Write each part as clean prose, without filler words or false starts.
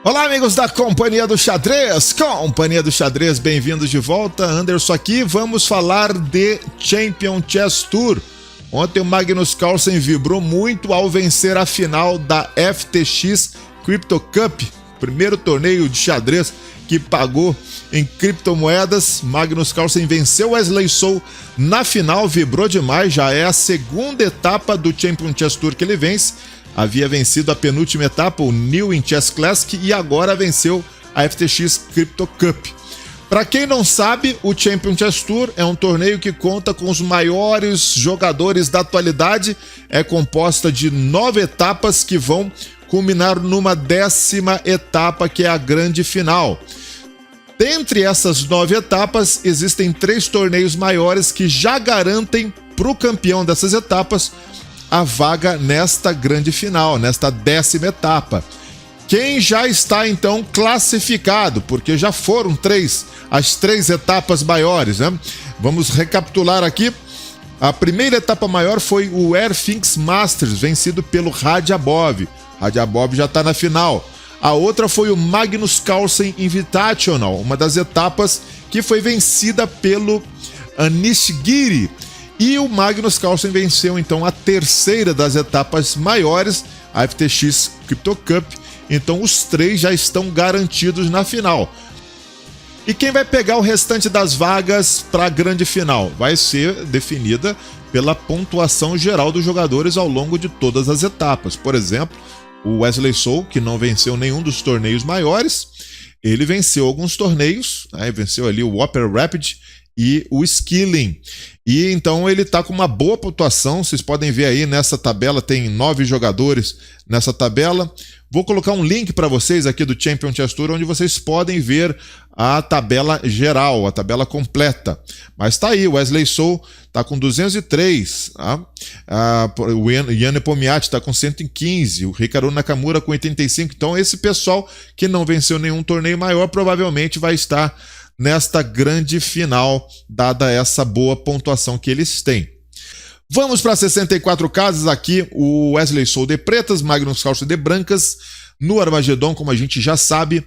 Olá, amigos da Companhia do Xadrez, bem-vindos de volta. Anderson aqui, vamos falar de Champion Chess Tour. Ontem o Magnus Carlsen vibrou muito ao vencer a final da FTX Crypto Cup, primeiro torneio de xadrez que pagou em criptomoedas. Magnus Carlsen venceu Wesley So na final, vibrou demais, já é a segunda etapa do Champion Chess Tour que ele vence. Havia vencido a penúltima etapa, o New in Chess Classic, e agora venceu a FTX Crypto Cup. Para quem não sabe, o Champion Chess Tour é um torneio que conta com os maiores jogadores da atualidade. É composta de 9 etapas que vão culminar numa 10ª etapa, que é a grande final. Dentre essas 9 etapas, existem 3 torneios maiores que já garantem para o campeão dessas etapas a vaga nesta grande final, nesta 10ª etapa. Quem já está então classificado, porque já foram as 3 etapas maiores, né? Vamos recapitular aqui. A primeira etapa maior foi o Airfinks Masters, vencido pelo Radjabov. Radjabov já está na final. A outra foi o Magnus Carlsen Invitational, uma das etapas que foi vencida pelo Anish Giri. E o Magnus Carlsen venceu então a terceira das etapas maiores, a FTX Crypto Cup. Então os 3 já estão garantidos na final. E quem vai pegar o restante das vagas para a grande final? Vai ser definida pela pontuação geral dos jogadores ao longo de todas as etapas. Por exemplo, o Wesley So, que não venceu nenhum dos torneios maiores, ele venceu alguns torneios, né? Venceu ali o Opera Rapid e o Skilling. E então ele está com uma boa pontuação. Vocês podem ver aí nessa tabela, tem 9 jogadores nessa tabela. Vou colocar um link para vocês aqui do Champion Chess Tour, onde vocês podem ver a tabela geral, a tabela completa. Mas tá aí, o Wesley So tá com 203, tá? O Ian Nepomniachtchi tá com 115, o Hikaru Nakamura com 85. Então esse pessoal que não venceu nenhum torneio maior provavelmente vai estar nesta grande final, dada essa boa pontuação que eles têm. Vamos para 64 casas aqui, o Wesley So de pretas, Magnus Carlsen de brancas. No Armagedon, como a gente já sabe,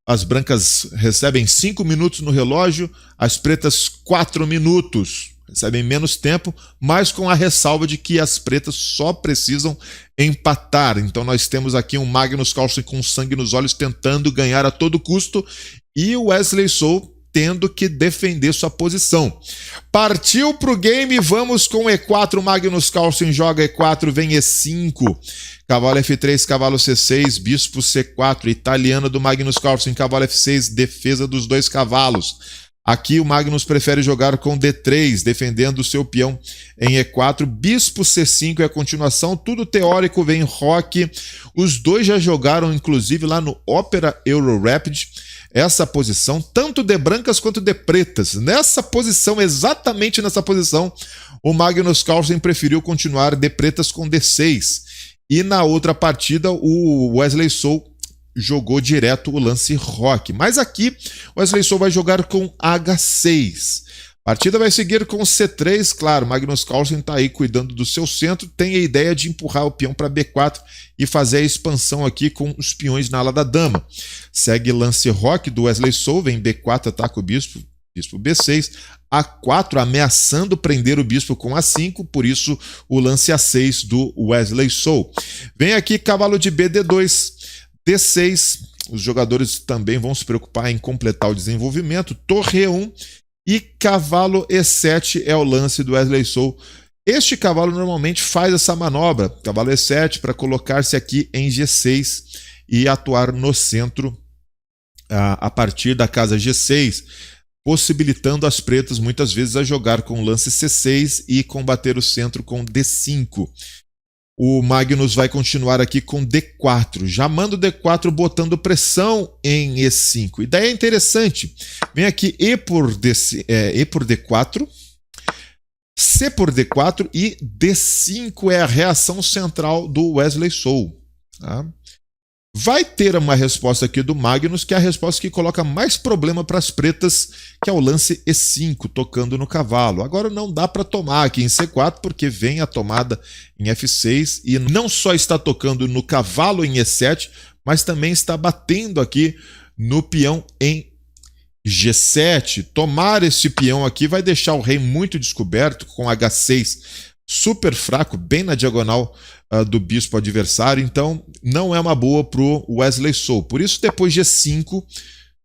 as brancas recebem 5 minutos no relógio, as pretas 4 minutos. Recebem menos tempo, mas com a ressalva de que as pretas só precisam empatar. Então nós temos aqui um Magnus Carlsen com sangue nos olhos tentando ganhar a todo custo e o Wesley So tendo que defender sua posição. Partiu pro game, vamos com E4, Magnus Carlsen joga E4, vem E5, cavalo F3, cavalo C6, bispo C4, italiano do Magnus Carlsen, cavalo F6, defesa dos 2 cavalos. Aqui o Magnus prefere jogar com D3, defendendo o seu peão em E4. Bispo C5 é a continuação, tudo teórico, vem roque. Os 2 já jogaram, inclusive, lá no Opera Euro Rapid, essa posição, tanto de brancas quanto de pretas. Nessa posição, exatamente nessa posição, o Magnus Carlsen preferiu continuar de pretas com D6. E na outra partida, o Wesley So jogou direto o lance roque. Mas aqui, o Wesley So vai jogar com H6. A partida vai seguir com C3, claro, Magnus Carlsen está aí cuidando do seu centro, tem a ideia de empurrar o peão para B4 e fazer a expansão aqui com os peões na ala da dama. Segue lance roque do Wesley So, vem B4, ataca o bispo, bispo B6, A4 ameaçando prender o bispo com A5, por isso o lance A6 do Wesley So. Vem aqui cavalo de B, D2, D6, os jogadores também vão se preocupar em completar o desenvolvimento, torre E1, e cavalo E7 é o lance do Wesley So. Este cavalo normalmente faz essa manobra, cavalo E7, para colocar-se aqui em G6 e atuar no centro a partir da casa G6, possibilitando as pretas muitas vezes a jogar com o lance C6 e combater o centro com D5. O Magnus vai continuar aqui com D4, já manda o D4 botando pressão em E5. Ideia interessante, vem aqui E por D4, C por D4 e D5 é a reação central do Wesley So. Tá? Vai ter uma resposta aqui do Magnus, que é a resposta que coloca mais problema para as pretas, que é o lance E5, tocando no cavalo. Agora não dá para tomar aqui em C4, porque vem a tomada em F6, e não só está tocando no cavalo em E7, mas também está batendo aqui no peão em G7. Tomar esse peão aqui vai deixar o rei muito descoberto, com H6 super fraco, bem na diagonal do bispo adversário. Então não é uma boa para o Wesley So. Por isso, depois G5,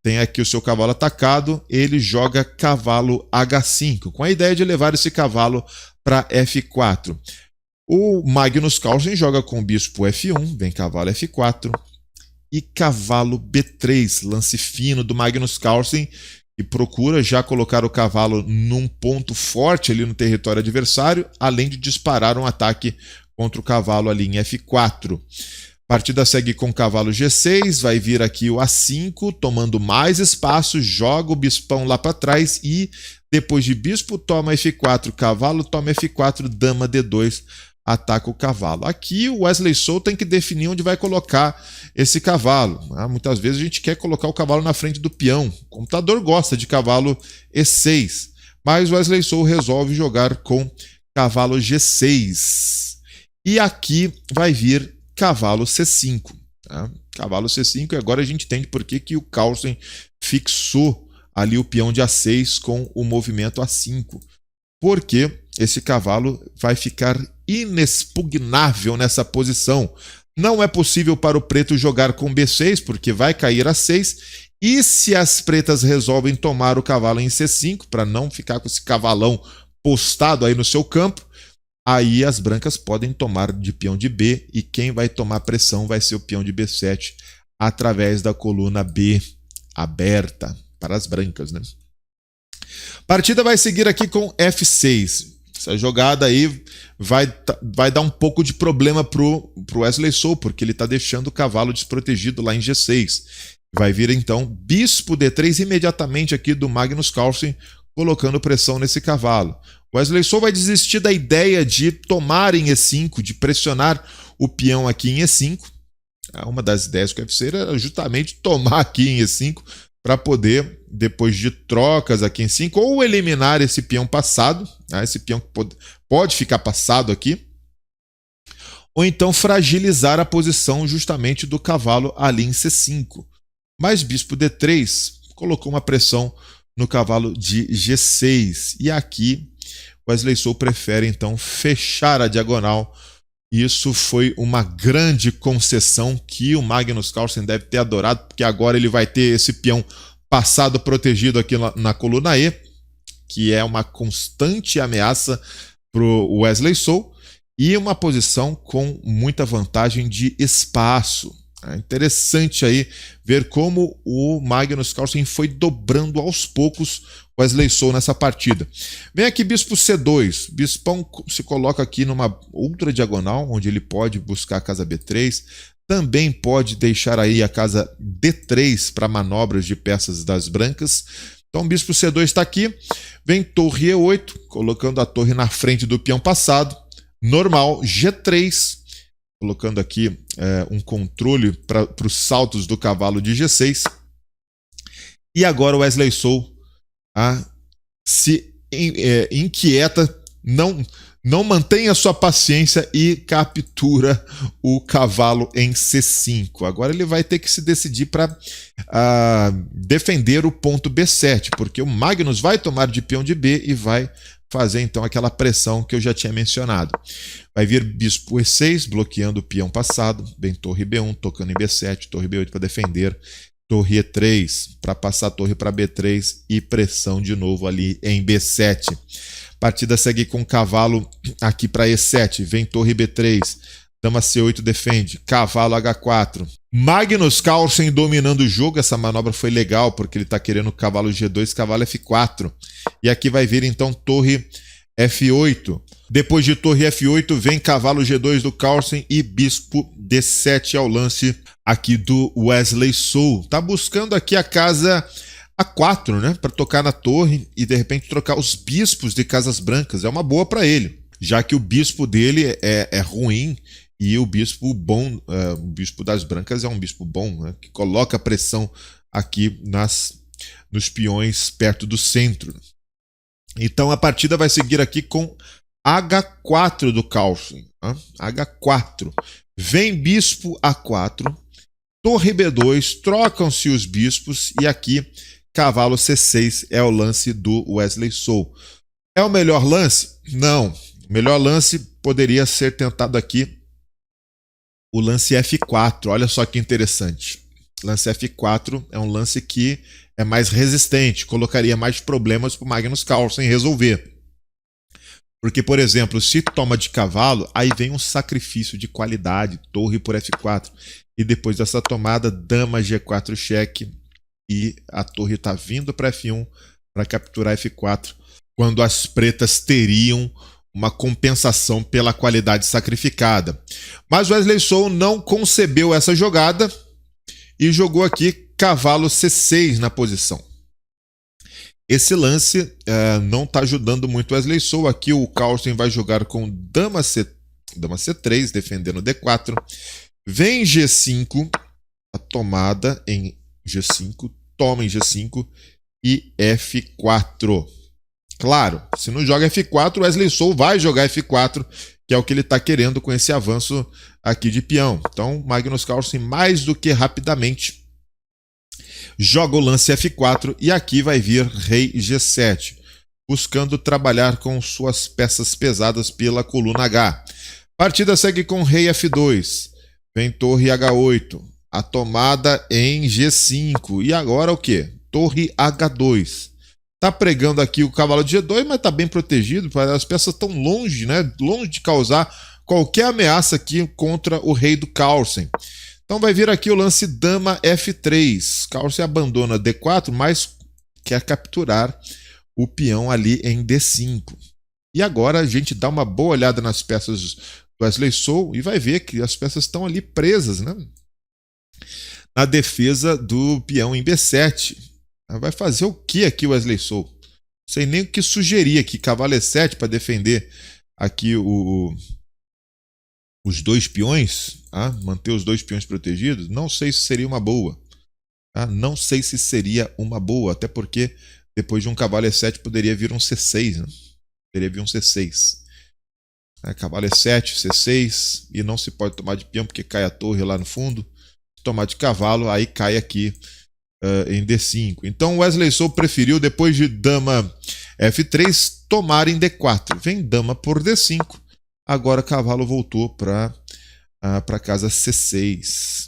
tem aqui o seu cavalo atacado, ele joga cavalo H5, com a ideia de levar esse cavalo para F4. O Magnus Carlsen joga com o bispo F1, vem cavalo F4 e cavalo B3, lance fino do Magnus Carlsen, que procura já colocar o cavalo num ponto forte ali no território adversário, além de disparar um ataque contra o cavalo ali em F4. A partida segue com cavalo G6, vai vir aqui o A5, tomando mais espaço, joga o bispão lá para trás e depois de bispo toma F4, cavalo toma F4, dama D2, ataca o cavalo. Aqui o Wesley So tem que definir onde vai colocar esse cavalo. Muitas vezes a gente quer colocar o cavalo na frente do peão. O computador gosta de cavalo E6, mas o Wesley So resolve jogar com cavalo G6. E aqui vai vir cavalo C5. Cavalo C5, e agora a gente entende por que o Carlsen fixou ali o peão de A6 com o movimento A5. Porque esse cavalo vai ficar inexpugnável nessa posição. Não é possível para o preto jogar com B6, porque vai cair A6. E se as pretas resolvem tomar o cavalo em C5, para não ficar com esse cavalão postado aí no seu campo, aí as brancas podem tomar de peão de B, e quem vai tomar pressão vai ser o peão de B7 através da coluna B aberta para as brancas, né? Partida vai seguir aqui com F6. Essa jogada aí vai dar um pouco de problema pro Wesley So, porque ele está deixando o cavalo desprotegido lá em G6. Vai vir então bispo D3 imediatamente aqui do Magnus Carlsen, colocando pressão nesse cavalo. Wesley So vai desistir da ideia de tomar em E5, de pressionar o peão aqui em E5. Uma das ideias do UFC era justamente tomar aqui em E5 para poder, depois de trocas aqui em 5, ou eliminar esse peão passado, esse peão que pode ficar passado aqui, ou então fragilizar a posição justamente do cavalo ali em C5. Mas bispo D3 colocou uma pressão no cavalo de G6. E aqui Wesley So prefere então fechar a diagonal. Isso foi uma grande concessão que o Magnus Carlsen deve ter adorado, porque agora ele vai ter esse peão passado protegido aqui na coluna E, que é uma constante ameaça para o Wesley So, e uma posição com muita vantagem de espaço. É interessante aí ver como o Magnus Carlsen foi dobrando aos poucos Wesley So nessa partida. Vem aqui bispo C2. Bispão se coloca aqui numa outra diagonal, onde ele pode buscar a casa B3. Também pode deixar aí a casa D3 para manobras de peças das brancas. Então bispo C2 está aqui. Vem torre E8, colocando a torre na frente do peão passado. Normal, G3. Colocando aqui um controle para os saltos do cavalo de G6. E agora o Wesley So se inquieta, não mantém a sua paciência e captura o cavalo em C5. Agora ele vai ter que se decidir para defender o ponto B7, porque o Magnus vai tomar de peão de B e vai fazer então aquela pressão que eu já tinha mencionado. Vai vir bispo E6, bloqueando o peão passado, vem torre B1, tocando em B7, torre B8 para defender, torre E3 para passar a torre para B3 e pressão de novo ali em B7. Partida segue com cavalo aqui para E7, vem torre B3, dama C8 defende, cavalo H4. Magnus Carlsen dominando o jogo. Essa manobra foi legal porque ele está querendo cavalo G2, cavalo F4. E aqui vai vir então torre F8. Depois de torre F8 vem cavalo G2 do Carlsen e bispo D7 ao lance aqui do Wesley So. Tá buscando aqui a casa A4, né, para tocar na torre e de repente trocar os bispos de casas brancas. É uma boa para ele, já que o bispo dele é ruim. E o bispo bom, o bispo das brancas é um bispo bom, né, que coloca pressão aqui nos peões perto do centro. Então a partida vai seguir aqui com H4 do Carlsen. H4. Vem bispo A4. torre B2, trocam-se os bispos e aqui cavalo C6 é o lance do Wesley So. É o melhor lance? Não. O melhor lance poderia ser tentado aqui o lance F4. Olha só que interessante. Lance F4 é um lance que é mais resistente, colocaria mais problemas para o Magnus Carlsen resolver. Porque, por exemplo, se toma de cavalo, aí vem um sacrifício de qualidade, torre por F4. E depois dessa tomada, dama G4 cheque. E a torre está vindo para F1 para capturar F4. Quando as pretas teriam uma compensação pela qualidade sacrificada. Mas Wesley So não concebeu essa jogada e jogou aqui cavalo C6 na posição. Esse lance não está ajudando muito o Wesley So. Aqui o Carlsen vai jogar com dama C3, defendendo D4. Vem G5, a tomada em G5, toma em G5 e F4. Claro, se não joga F4, o Wesley So vai jogar F4, que é o que ele está querendo com esse avanço aqui de peão. Então, Magnus Carlsen, mais do que rapidamente, joga o lance F4 e aqui vai vir rei G7, buscando trabalhar com suas peças pesadas pela coluna H. Partida segue com rei F2, vem torre H8, a tomada em G5 e agora o que? Torre H2. Tá pregando aqui o cavalo de G2, mas tá bem protegido, as peças estão longe, né? Longe de causar qualquer ameaça aqui contra o rei do Carlsen. Então vai vir aqui o lance dama F3. Carlsen abandona D4, mas quer capturar o peão ali em D5. E agora a gente dá uma boa olhada nas peças do Wesley So e vai ver que as peças estão ali presas, né? Na defesa do peão em B7. Vai fazer o que aqui o Wesley So? Não sei nem o que sugerir aqui. Cavalo E7 para defender aqui os dois peões. Manter os dois peões protegidos. Não sei se seria uma boa. Não sei se seria uma boa. Até porque depois de um cavalo E7 poderia vir um C6. Né? Poderia vir um C6. Cavalo E7, C6. E não se pode tomar de peão porque cai a torre lá no fundo. Se tomar de cavalo, aí cai aqui. Em D5. Então Wesley So preferiu, depois de dama F3, tomar em D4. Vem dama por D5. Agora cavalo voltou para casa C6.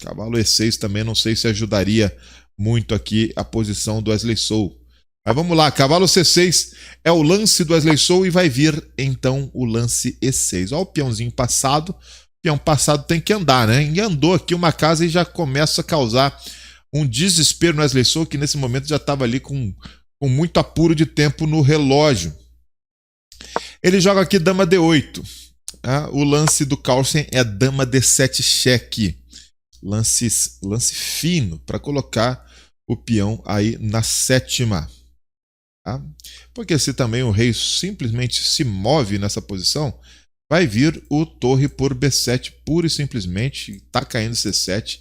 Cavalo E6 também não sei se ajudaria muito aqui a posição do Wesley So. Mas vamos lá, cavalo C6 é o lance do Wesley So e vai vir então o lance E6. Olha o peãozinho passado. O peão passado tem que andar, né? E andou aqui uma casa e já começa a causar um desespero no Wesley So, que nesse momento já estava ali com muito apuro de tempo no relógio. Ele joga aqui dama D8. O lance do Carlsen é dama D7 cheque. Lance fino para colocar o peão aí na sétima. Porque se também o rei simplesmente se move nessa posição, vai vir o torre por B7 pura e simplesmente. Está caindo C7.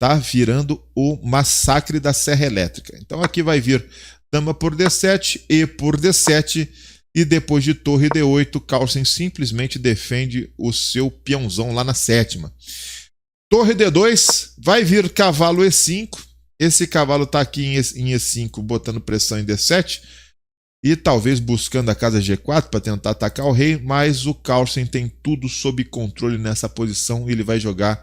Tá virando o massacre da serra elétrica. Então aqui vai vir dama por D7 e por D7 e depois de torre D8, Carlsen simplesmente defende o seu peãozão lá na sétima. Torre D2, vai vir cavalo E5. Esse cavalo tá aqui em E5 botando pressão em D7 e talvez buscando a casa G4 para tentar atacar o rei, mas o Carlsen tem tudo sob controle nessa posição e ele vai jogar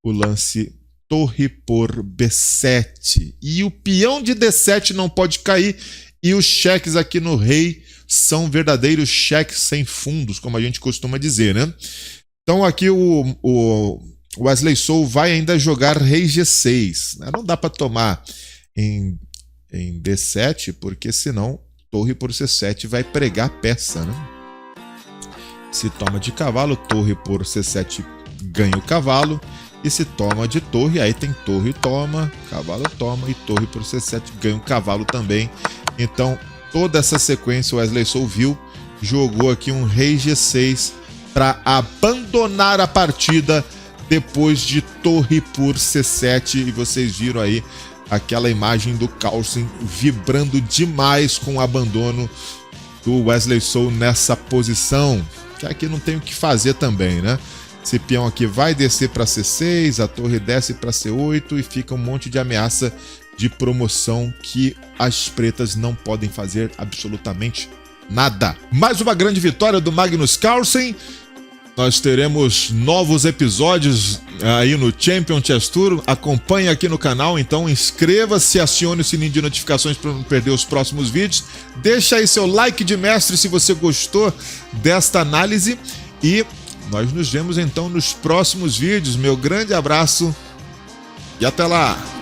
o lance torre por B7. E o peão de D7 não pode cair. E os cheques aqui no rei são verdadeiros cheques sem fundos, como a gente costuma dizer, né? Então aqui o Wesley So vai ainda jogar rei G6. Né? Não dá para tomar em D7, porque senão torre por C7 vai pregar a peça, né? Se toma de cavalo, torre por C7 ganha o cavalo. E se toma de torre, aí tem torre toma, cavalo toma e torre por C7 ganha um cavalo também. Então toda essa sequência o Wesley So viu, jogou aqui um rei G6 para abandonar a partida depois de torre por C7. E vocês viram aí aquela imagem do Carlsen vibrando demais com o abandono do Wesley So nessa posição. Que aqui não tem o que fazer também, né? Esse peão aqui vai descer para C6, a torre desce para C8 e fica um monte de ameaça de promoção que as pretas não podem fazer absolutamente nada. Mais uma grande vitória do Magnus Carlsen. Nós teremos novos episódios aí no Champion Chess Tour. Acompanhe aqui no canal, então inscreva-se, acione o sininho de notificações para não perder os próximos vídeos. Deixa aí seu like de mestre se você gostou desta análise e nós nos vemos então nos próximos vídeos. Meu grande abraço e até lá!